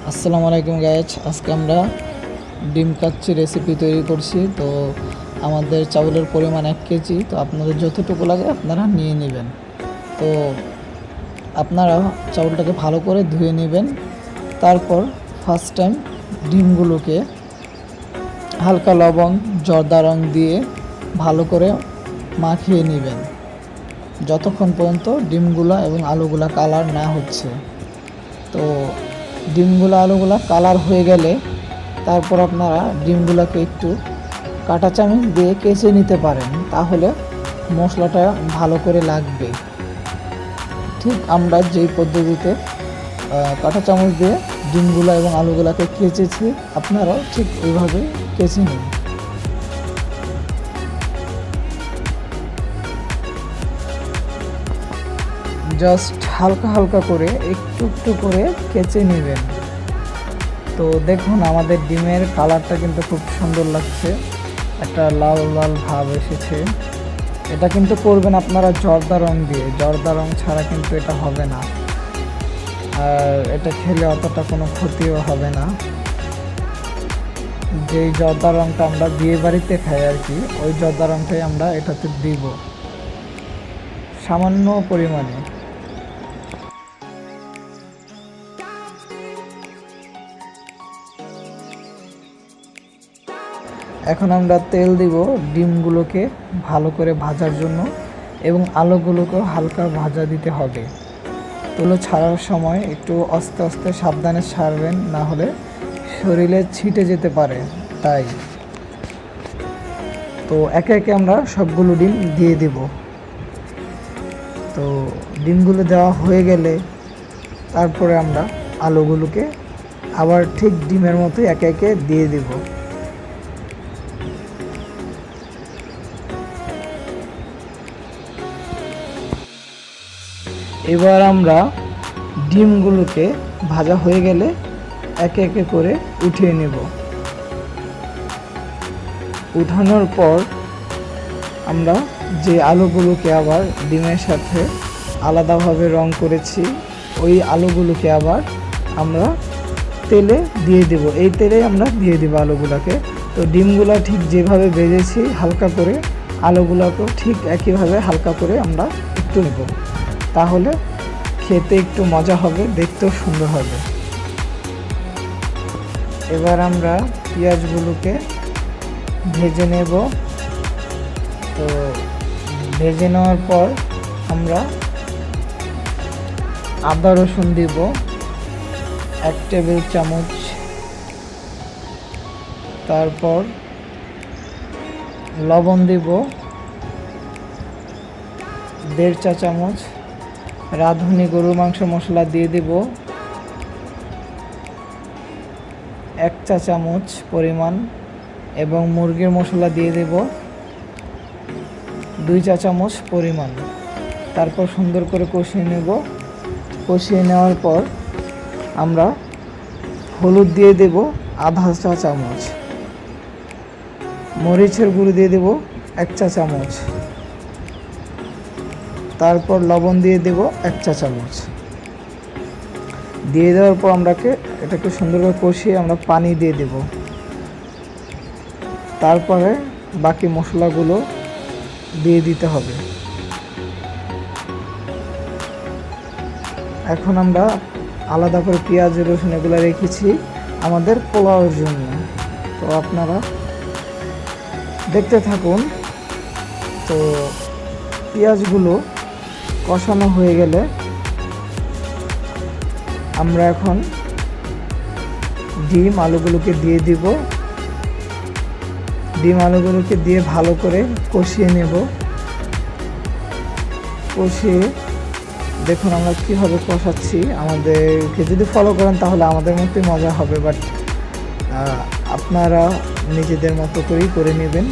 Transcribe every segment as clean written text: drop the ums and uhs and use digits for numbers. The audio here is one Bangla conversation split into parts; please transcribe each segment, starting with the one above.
আসসালামু আলাইকুম গাইজ, আজকে আমরা ডিম কাচ্চি রেসিপি তৈরি করছি। তো আমাদের চাউলের পরিমাণ 1 কেজি। তো আপনাদের যতটুকু লাগে আপনারা নিয়ে নেবেন। তো আপনারা চাউলটাকে ভালো করে ধুয়ে নেবেন। তারপর ফার্স্ট টাইম ডিমগুলোকে হালকা লবণ জর্দা রং দিয়ে ভালো করে মাখিয়ে নেবেন যতক্ষণ পর্যন্ত ডিমগুলো এবং আলুগুলা কালার না হচ্ছে। তো ডিমগুলো আলুগুলা কালার হয়ে গেলে তারপর আপনারা ডিমগুলোকে একটু কাঁটা চামচ দিয়ে কেচে নিতে পারেন, তাহলে মশলাটা ভালো করে লাগবে। ঠিক আমরা যেই পদ্ধতিতে কাঁটা চামচ দিয়ে ডিমগুলো এবং আলুগুলাকে কেচেছি, আপনারাও ঠিক ওইভাবে কেচে নিন। জাস্ট হালকা হালকা করে একটু একটু করে কেচে নেবেন। তো দেখুন আমাদের ডিমের কালারটা কিন্তু খুব সুন্দর লাগছে, একটা লাল লাল ভাব এসেছে। এটা কিন্তু করবেন আপনারা জর্দা রং দিয়ে, জর্দা রং ছাড়া কিন্তু এটা হবে না। আর এটা খেলে অতটা কোনো ক্ষতিও হবে না। যেই জর্দা রংটা আমরা বিয়ে বাড়িতে খাই আর কি, ওই জর্দা রংটাই আমরা এটাতে দিব সামান্য পরিমাণে। এখন আমরা তেল দিব ডিমগুলোকে ভালো করে ভাজার জন্য, এবং আলুগুলোকেও হালকা ভাজা দিতে হবে। তুলো ছাড়ার সময় একটু আস্তে আস্তে সাবধানে ছাড়বেন, না হলে শরীরে ছিটে যেতে পারে। তাই তো একে একে আমরা সবগুলো ডিম দিয়ে দেব। তো ডিমগুলো দেওয়া হয়ে গেলে তারপরে আমরা আলুগুলোকে আবার ঠিক ডিমের মতো একে একে দিয়ে দেব। এবার আমরা ডিমগুলোকে ভাজা হয়ে গেলে একে একে করে উঠিয়ে নেব। উঠানোর পর আমরা যে আলুগুলোকে আবার ডিমের সাথে আলাদাভাবে রং করেছি, ওই আলুগুলোকে আবার আমরা তেলে দিয়ে দেব। এই তেলে আমরা দিয়ে দেব আলুগুলোকে। তো ডিমগুলো ঠিক যেভাবে ভেজেছি হালকা করে, আলুগুলোকেও ঠিক একইভাবে হালকা করে আমরা একটু নেব, তাহলে খেতে একটু মজা হবে, দেখতেও সুন্দর হবে। এবার আমরা পেঁয়াজগুলোকে ভেজে নেব। তো ভেজে নেওয়ার পর আমরা আদা রসুন দিব 1 টেবিল চামচ। তারপর লবণ দিব 1.5 চা চামচ। রাঁধুনি গরুর মাংস মশলা দিয়ে দেব 1 চা চামচ পরিমাণ, এবং মুরগির মশলা দিয়ে দেব 2 চা চামচ পরিমাণ। তারপর সুন্দর করে কষিয়ে নেব। কষিয়ে নেওয়ার পর আমরা হলুদ দিয়ে দেব 1/2 চা চামচ, মরিচের গুঁড়ো দিয়ে দেব 1 চা চামচ, তারপর লবণ দিয়ে দেব 1 চা চামচ। দিয়ে দেওয়ার পর এটাকে সুন্দর করে কষিয়ে আমরা পানি দিয়ে দেব। তারপরে বাকি মশলাগুলো দিয়ে দিতে হবে। এখন আমরা আলাদা করে পেঁয়াজ রসুন এগুলো রেখেছি আমাদের পোলাওয়ের জন্য। তো আপনারা দেখতে থাকুন। তো পেঁয়াজগুলো কষানো হয়ে গেলে আমরা এখন ডিম আলুগুলোকে দিয়ে দিব। ডিম আলুগুলোকে দিয়ে ভালো করে কষিয়ে নেব। কষিয়ে দেখুন আমরা কীভাবে কষাচ্ছি। আমাদেরকে যদি ফলো করেন তাহলে আমাদের মতোই মজা হবে, বাট আপনারা নিজেদের মতো করেই করে নেবেন।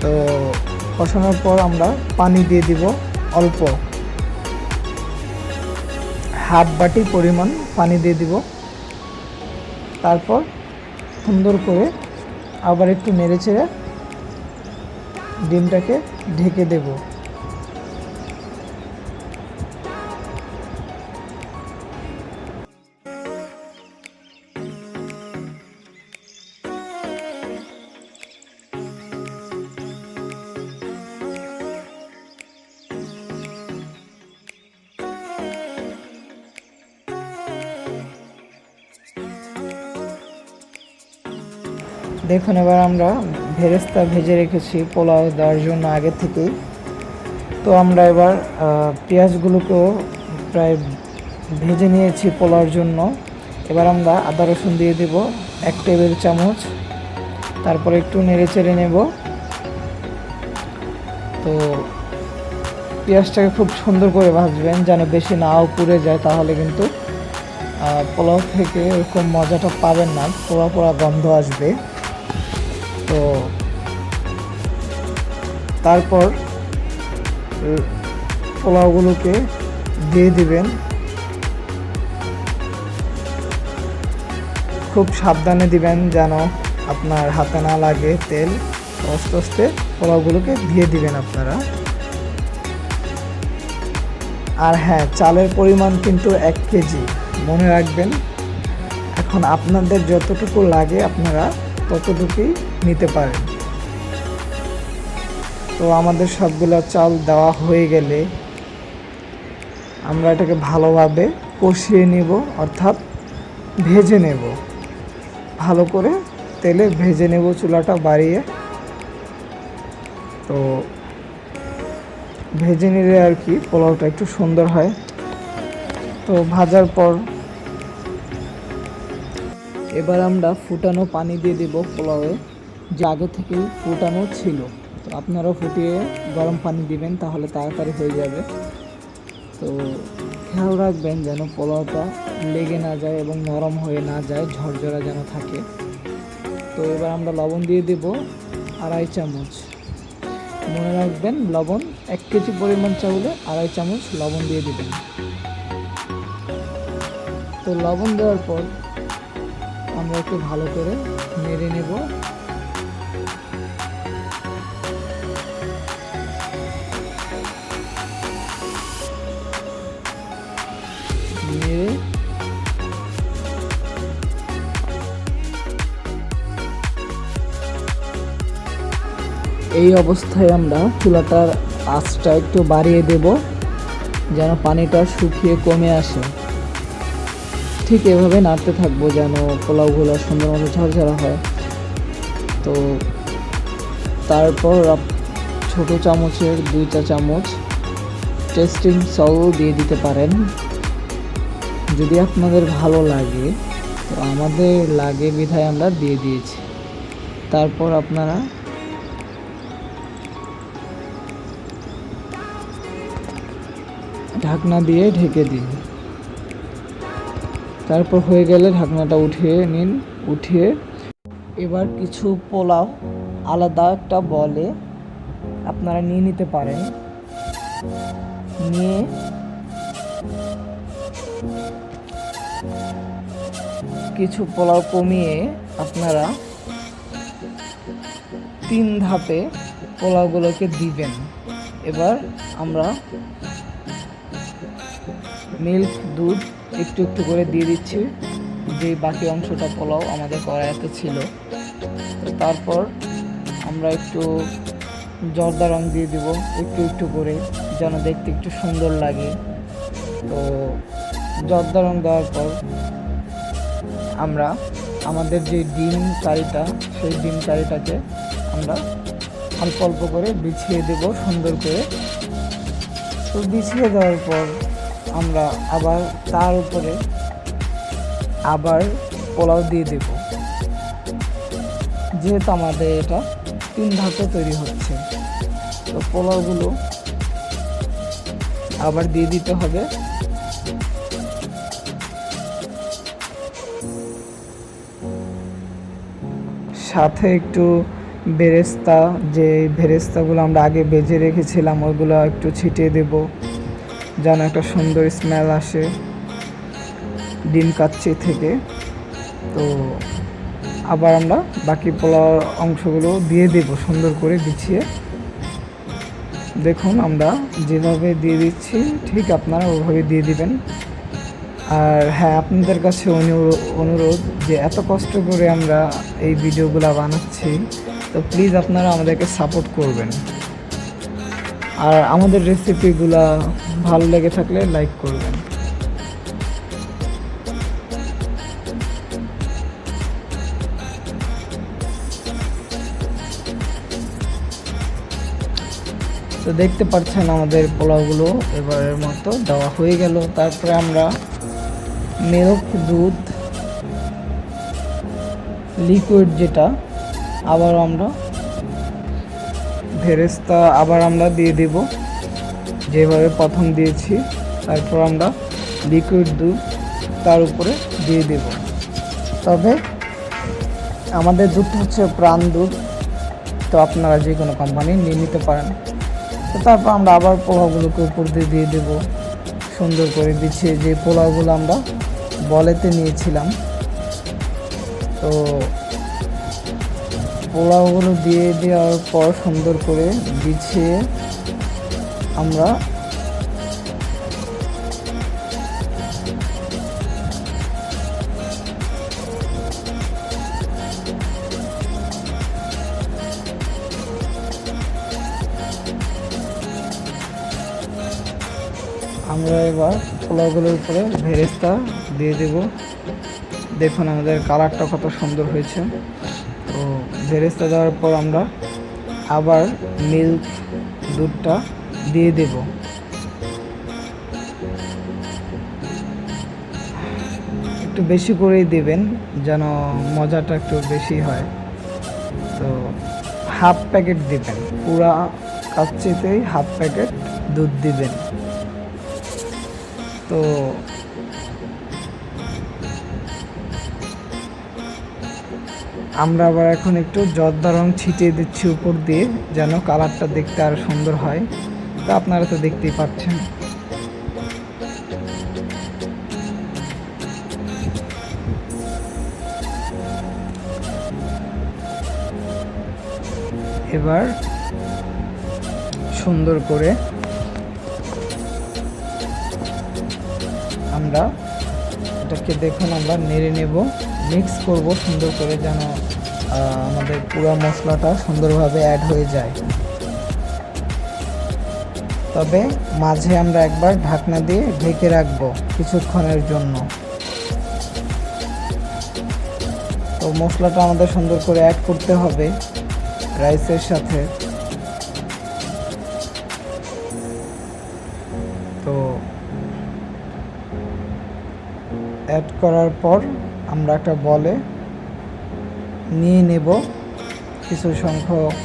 তো কষানোর পর আমরা পানি দিয়ে দিব অল্প, হাফ বাটি পরিমাণ পানি দিয়ে দিব। তারপর সুন্দর করে আবার একটু নেড়েচেড়ে ডিমটাকে ঢেকে দেব। দেখুন এবার আমরা ভেরেস্তা ভেজে রেখেছি পোলাও দেওয়ার জন্য আগে থেকেই। তো আমরা এবার পেঁয়াজগুলোকেও প্রায় ভেজে নিয়েছি পোলাওর জন্য। এবার আমরা আদা রসুন দিয়ে দেব 1 টেবিল চামচ, তারপরে একটু নেড়ে চেড়ে নেব। তো পেঁয়াজটাকে খুব সুন্দর করে ভাজবেন, যেন বেশি নাও পুড়ে যায়, তাহলে কিন্তু পোলাও থেকে এরকম মজাটা পাবেন না, পোড়া পোড়া গন্ধ আসবে। তো তারপর পোলাওগুলোকে দিয়ে দিবেন, খুব সাবধানে দিবেন যেন আপনার হাতে না লাগে তেল। আস্তে আস্তে পোলাওগুলোকে দিয়ে দিবেন আপনারা। আর হ্যাঁ, চালের পরিমাণ কিন্তু 1 কেজি, মনে রাখবেন। এখন আপনাদের যতটুকু লাগে আপনারা ততটুকুই নিতে পারেন। তো আমাদের সবগুলো চাল দেওয়া হয়ে গেলে আমরা এটাকে ভালোভাবে কষিয়ে নেব, অর্থাৎ ভেজে নেব, ভালো করে তেলে ভেজে নেব চুলাটা বাড়িয়ে। তো ভেজে নিলে আর কি পোলাওটা একটু সুন্দর হয়। তো ভাজার পর এবার আমরা ফুটানো পানি দিয়ে দেব পোলাওয়ে, যে আগে থেকেই ফুটানো ছিল। তো আপনারাও ফুটিয়ে গরম পানি দিবেন, তাহলে তাড়াতাড়ি হয়ে যাবে। তো খেয়াল রাখবেন যেন পোলাওটা লেগে না যায় এবং নরম হয়ে না যায়, ঝরঝরা যেন থাকে। তো এবার আমরা লবণ দিয়ে দেব 2.5 চামচ। মনে রাখবেন লবণ 1 কেজি পরিমাণ চাউলে 2.5 চামচ লবণ দিয়ে দেবেন। তো লবণ দেওয়ার পর আমরা একটু ভালো করে নেড়ে নেব। নেড়ে এই অবস্থায় আমরা চুলাটার আঁচটা একটু বাড়িয়ে দেব, যেন পানিটা শুকিয়ে কমে আসে। ঠিক এভাবে নাড়তে থাকবো যেন পোলাওগুলো সুন্দর মতো ঝরঝরা হয়। তো তারপর ছোটো চামচের 2 চা চামচ টেস্টিং সল্ট দিয়ে দিতে পারেন, যদি আপনাদের ভালো লাগে। তো আমাদের লাগে বিধায় আমরা দিয়ে দিয়েছি। তারপর আপনারা ঢাকনা দিয়ে ঢেকে দিন। তারপর হয়ে গেলে ঢাকনাটা উঠিয়ে নিন। উঠিয়ে এবার কিছু পোলাও আলাদা একটা বলে আপনারা নিয়ে নিতে পারেন। নিয়ে কিছু পোলাও কমিয়ে আপনারা 3 ধাপে পোলাওগুলোকে দিবেন। এবার আমরা মিল্ক দুধ একটু একটু করে দিয়ে দিচ্ছি, যে বাকি অংশটা পোলাও আমাদের কড়াইতে ছিল। তারপর আমরা একটু জর্দা রং দিয়ে দেব একটু একটু করে, যেন দেখতে একটু সুন্দর লাগে। তো জর্দা রং দেওয়ার পর আমরা আমাদের যে ডিম কারিটা, সেই ডিম কারিটাকে আমরা অল্প অল্প করে বিছিয়ে দেব সুন্দর করে। তো বিছিয়ে দেওয়ার পর আমরা আবার তার উপরে আবার পোলাও দিয়ে দেব, যেহেতু আমাদের এটা 3 ধাপে তৈরি হচ্ছে। তো পোলাওগুলো আবার দিয়ে দিতে হবে। সাথে একটু বেরেস্তা, যে বেরেস্তাগুলো আমরা আগে ভেজে রেখেছিলাম ওইগুলো একটু ছিটিয়ে দেব, যেন একটা সুন্দর স্মেল আসে ডিম কাচ্চি থেকে। তো আবার আমরা বাকি পোলাওর অংশগুলো দিয়ে দেব সুন্দর করে বিছিয়ে। দেখুন আমরা যেভাবে দিয়ে দিচ্ছি ঠিক আপনারা ওভাবে দিয়ে দিবেন। আর হ্যাঁ, আপনাদের কাছে অনুরোধ যে এত কষ্ট করে আমরা এই ভিডিওগুলো বানাচ্ছি, তো প্লিজ আপনারা আমাদেরকে সাপোর্ট করবেন। আর আমাদের রেসিপিগুলা ভালো লেগে থাকলে লাইক করবেন। তো দেখতে পাচ্ছেন আমাদের পোলাওগুলো এবারের মতো দেওয়া হয়ে গেল। তারপরে আমরা মিল্ক দুধ লিকুইড যেটা আবার আমরা ভেরেস্তা আবার আমরা দিয়ে দেব যেভাবে প্রথম দিয়েছি। তারপর আমরা লিকুইড দুধ তার উপরে দিয়ে দেব। তবে আমাদের দুধটা হচ্ছে প্রাণ দুধ, তো আপনারা যে কোনো কোম্পানি নিয়ে নিতে পারেন। তো তারপর আমরা আবার পোলাওগুলোকে উপর দিয়ে দিয়ে দেবো সুন্দর করে বিছিয়ে, যে পোলাওগুলো আমরা বলেতে নিয়েছিলাম। তো পোলাওগুলো দিয়ে দেওয়ার পর সুন্দর করে বিছিয়ে আমরা এবার পোলাওগুলোর উপরে ভেরেস্তা দিয়ে দেব। দেখুন আমাদের কালারটা কত সুন্দর হয়েছে। তো ভেরেস্তা দেওয়ার পর আমরা আবার মিল্ক দুধটা দিয়ে দেব। একটু বেশি করেই দেবেন যেন মজাটা একটু বেশি হয়। তো হাফ প্যাকেট দিবেন, পুরা কাচ্চিতেই হাফ প্যাকেট দুধ দিবেন। তো আমরা আবার এখন একটু জর্দা রং ছিটিয়ে দিচ্ছি উপর দিয়ে, যেন কালারটা দেখতে আরো সুন্দর হয়। তো আপনারা তো দেখতেই পাচ্ছেন। এবার সুন্দর করে আমরা এটাকে দেখুন আমরা নেড়ে নেব, মিক্স করব সুন্দর করে, যেন আমাদের পুরো মশলাটা সুন্দরভাবে অ্যাড হয়ে যায়। তবে মাঝে আমরা একবার ঢাকনা দিয়ে ঢেকে রাখবো কিছুক্ষণের জন্য। তো মশলাটা আমাদের সুন্দর করে অ্যাড করতে হবে রাইসের সাথে। তো অ্যাড করার পর আমরা একটা বলে নিয়ে নেব কিছু সংখ্যক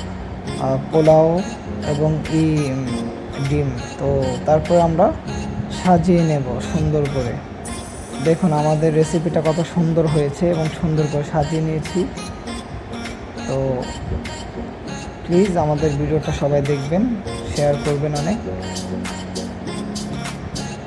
পোলাও এবং ডিম। তো তারপর আমরা সাজিয়ে নেব সুন্দর করে। দেখুন আমাদের রেসিপিটা কত সুন্দর হয়েছে এবং সুন্দর করে সাজিয়ে নিয়েছি। তো প্লিজ আমাদের ভিডিওটা সবাই দেখবেন, শেয়ার করবেন অনেক।